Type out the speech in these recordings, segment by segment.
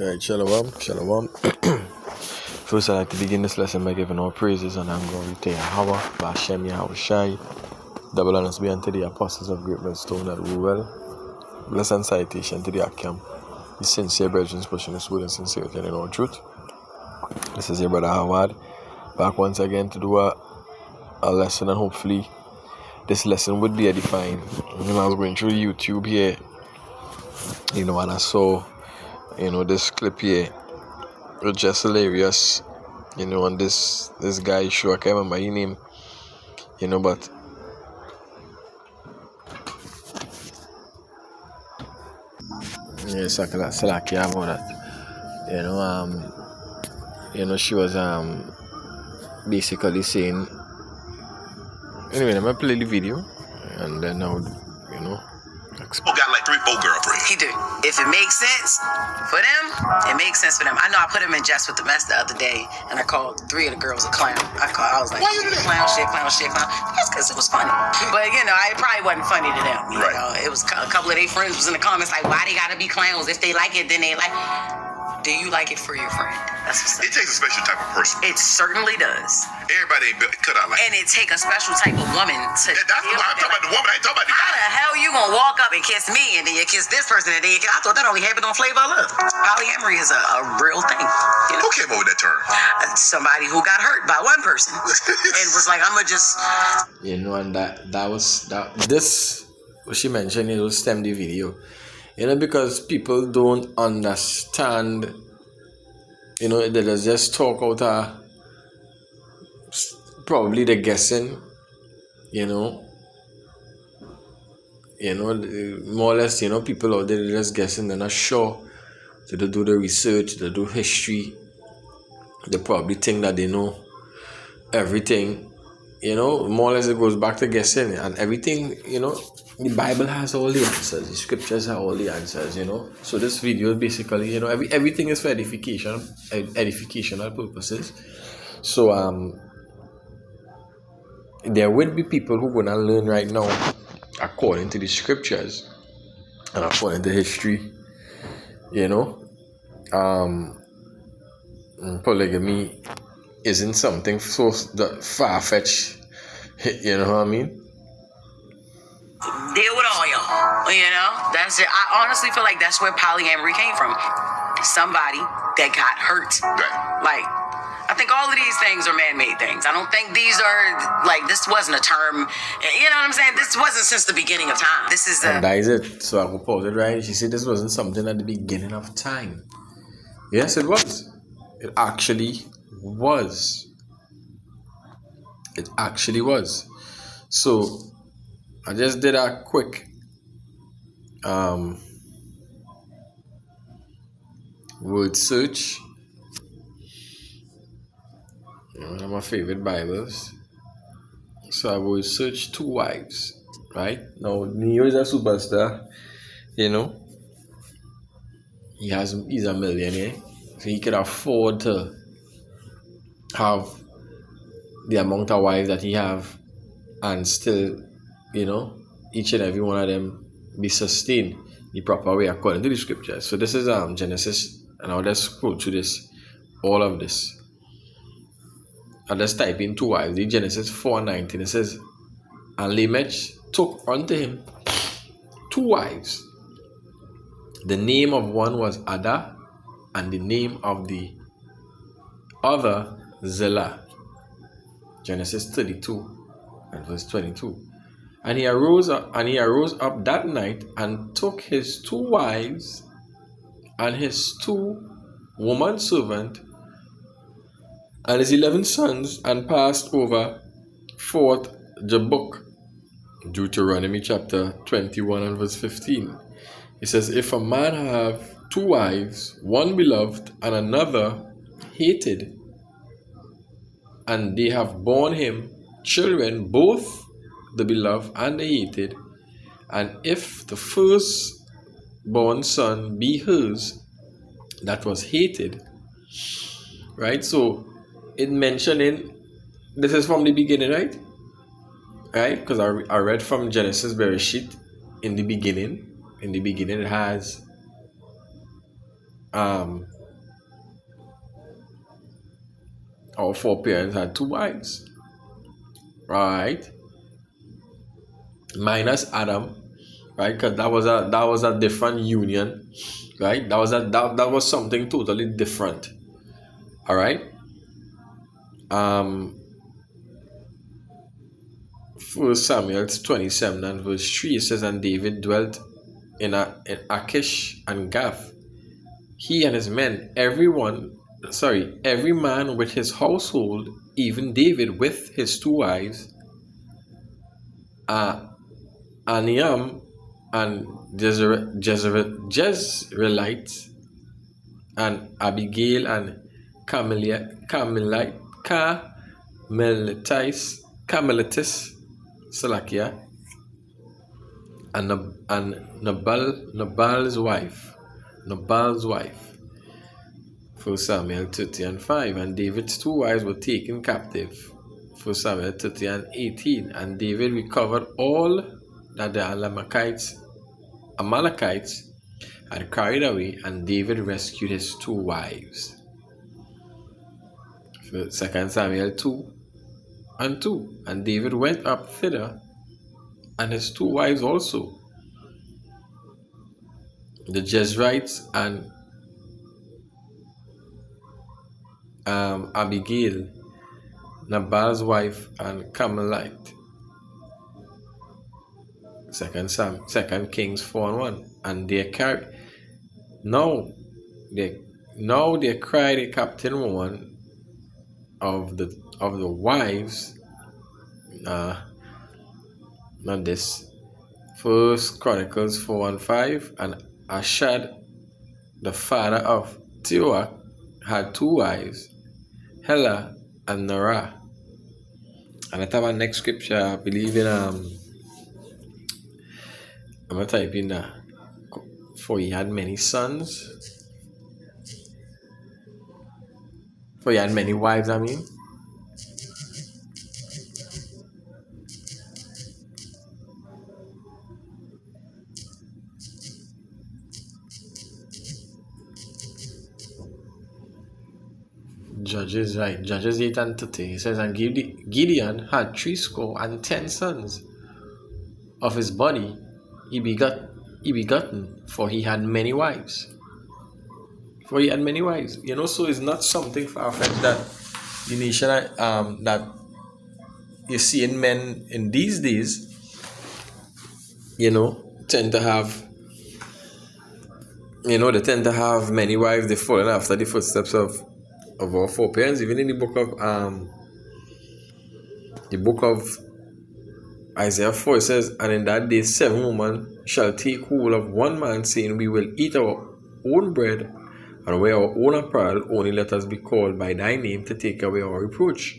Alright, shalom, shalom. First, I'd like to begin this lesson by giving all praises and I'm going to take Yahweh, Bashem Yahushai, double honors be unto the apostles of great millstone that rule well. Bless and citation to the Akim, the sincere brethren pushing this word and sincerity and in all truth. This is your brother Howard, back once again to do a lesson, and hopefully this lesson would be edifying. I was going through YouTube here, and I saw, this clip here. It was just hilarious, on this guy's show. I can't remember his name, but Salaki about that. She was basically saying, anyway, let me play the video and then I would, got like 3-4 girlfriends. He do. If it makes sense for them, it makes sense for them. I know I put him in Jess with the mess the other day, and I called 3 of the girls a clown. I was like, why you do that? Clown shit. That's because it was funny. But, it probably wasn't funny to them. You Right. know, it was a couple of their friends was in the comments like, why they gotta be clowns? If they like it, then they like. Do you like it for your friend? That's what's up. It takes a special type of person. It certainly does. Everybody ain't cut out like And it take a special type of woman to. that. That's why I'm talking about the woman. I ain't talking about the How guy. the hell you gonna walk up and kiss me and then you kiss this person and then you kiss? I thought that only happened on Flavor of Love. Polyamory is a real thing. Who came up with that term? Somebody who got hurt by one person and was like, I'm gonna just. and that was this what she mentioned. It will stem the video, because people don't understand. They just talk out probably the guessing. More or less, people out there just guessing. They're not sure. So they do the research, they do history. They probably think that they know everything. More or less it goes back to guessing and everything. The Bible has all the answers. The scriptures have all the answers. So this video is basically, everything is for educational purposes. So there would be people who gonna learn right now according to the scriptures and according to history. Polygamy isn't something so far-fetched. You know what I mean? Deal with all y'all. That's it. I honestly feel like that's where polyamory came from. Somebody that got hurt. Right. Like, I think all of these things are man-made things. I don't think these are, this wasn't a term, you know what I'm saying? This wasn't since the beginning of time. This is And that is it. So I will pause it right. She said this wasn't something at the beginning of time. Yes, it was. It actually was. It actually was. So I just did a quick word search. One of my favorite Bibles. So I will search 2 wives. Right? Now Neo is a superstar. He's a millionaire. So he could afford to have the amount of wives that he have and still, each and every one of them be sustained the proper way according to the scriptures. So this is Genesis, and I'll just scroll through this, all of this. I'll just type in 2 wives. In Genesis 4:19, it says, and Lamech took unto him 2 wives. The name of one was Ada, and the name of the other Zillah. Genesis 32 and verse 22. And he arose up that night and took his 2 wives and his 2 woman servants and his 11 sons and passed over forth Jabbok. Deuteronomy chapter 21 and verse 15. It says, if a man have 2 wives, one beloved and another hated, and they have borne him children, both the beloved and the hated, and if the firstborn son be hers that was hated, right? So it mentioning, this is from the beginning, right? Because I read from Genesis Bereshit. In the beginning it has um our foreparents had two wives, right? Minus Adam, right? Because that was a different union, right? That was something totally different. All right. Um, First Samuel 27 and verse 3 says, and David dwelt in Achish and Gath, he and his men, every man with his household, even David with his two wives, uh, Aniam and Jezreelites, and Abigail and Carmelites, Salakia, and Nabal's wife. 1 Samuel 30 and 5. And David's two wives were taken captive. 1 Samuel 30 and 18. And David recovered all that the Amalekites had carried away, and David rescued his two wives. 2 Samuel 2 and 2. And David went up thither, and his two wives also, the Jezreites and Abigail, Nabal's wife, and Carmelite. 2 Kings 4 and 1. And they carried. Now they cried a captain woman of the wives. Not this. First Chronicles 4 and 5. And Ashad, the father of Teoach, had two wives, Hela and Narah. And I have our next scripture, I believe in I'm gonna type in that. For he had many sons. For he had many wives, I mean. Judges, right. Judges 8 and 30. He says, and Gideon had 70 sons. Of his body he begotten, for he had many wives. So it's not something far-fetched that the nation that you see in men in these days, tend to have, they tend to have many wives. They follow after the footsteps of our foreparents. Even in the book of Isaiah 4, it says, and in that day 7 women shall take hold of one man, saying, we will eat our own bread and wear our own apparel, only let us be called by thy name to take away our reproach.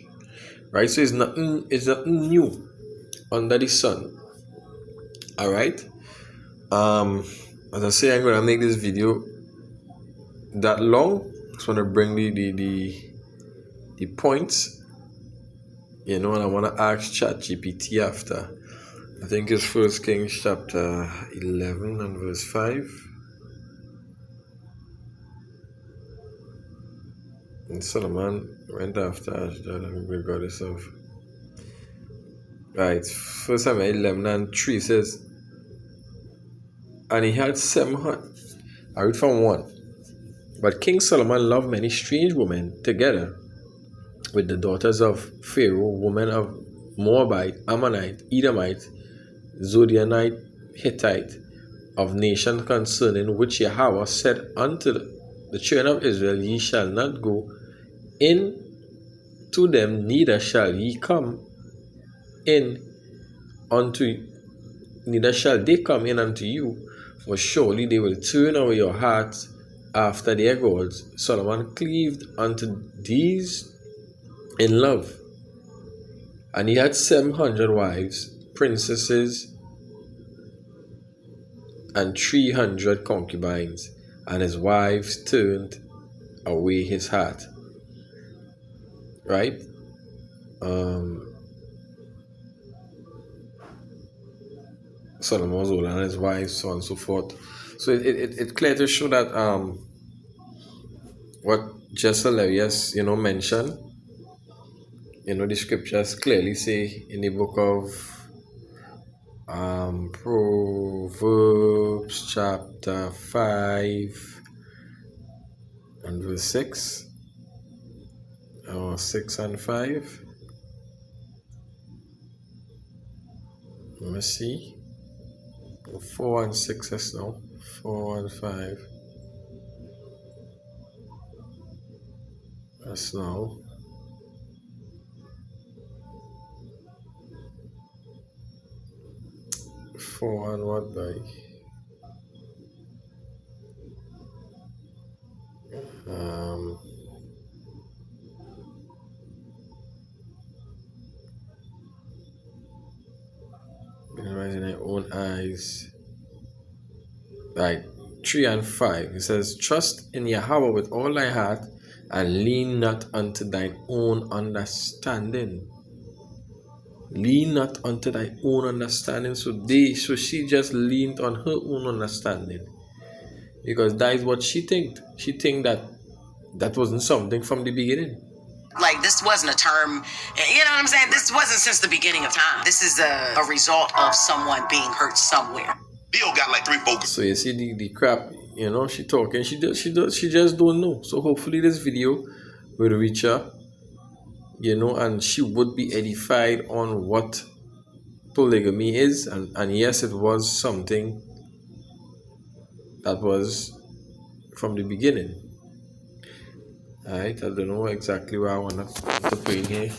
Right? So it's nothing new under the sun. Alright? As I say, I'm gonna make this video that long. I just wanna bring the points. And I wanna ask ChatGPT after. I think it's 1 Kings chapter 11 and verse 5. And Solomon went after Ashdod and the goddess of. Right, 1 Samuel 11 and 3 says, and he had 700. I read from 1. But King Solomon loved many strange women together with the daughters of Pharaoh, women of Moabite, Ammonite, Edomite, Zidonite, Hittite, of nations concerning which Yahweh said unto the children of Israel, ye shall not go in to them, neither shall ye come in unto, neither shall they come in unto you, for surely they will turn away your hearts after their gods. Solomon cleaved unto these in love, and he had 700 wives, princesses, and 300 concubines, and his wives turned away his heart. Right? Solomon was old, and his wives, so on and so forth. So it clearly to show that what just hilarious, mention, the scriptures clearly say in the book of Proverbs chapter 5 and verse 6, or 6 and 5. Let me see. 4 and 6 is now. 4 and 5. That's now. 4 and what by? In their own eyes. Right. 3 and 5. It says, trust in Yahweh with all thy heart, and lean not unto thine own understanding. Lean not unto thy own understanding. So she just leaned on her own understanding, because that is what she think. She think that wasn't something from the beginning. Like, this wasn't a term, you know what I'm saying? This wasn't since the beginning of time. This is a result of someone being hurt somewhere. Bill got like 3 focus. So you see the crap, she talking, she just don't know. So hopefully this video will reach her, and she would be edified on what polygamy is, and yes, it was something that was from the beginning. Alright, I don't know exactly where I want to put in here.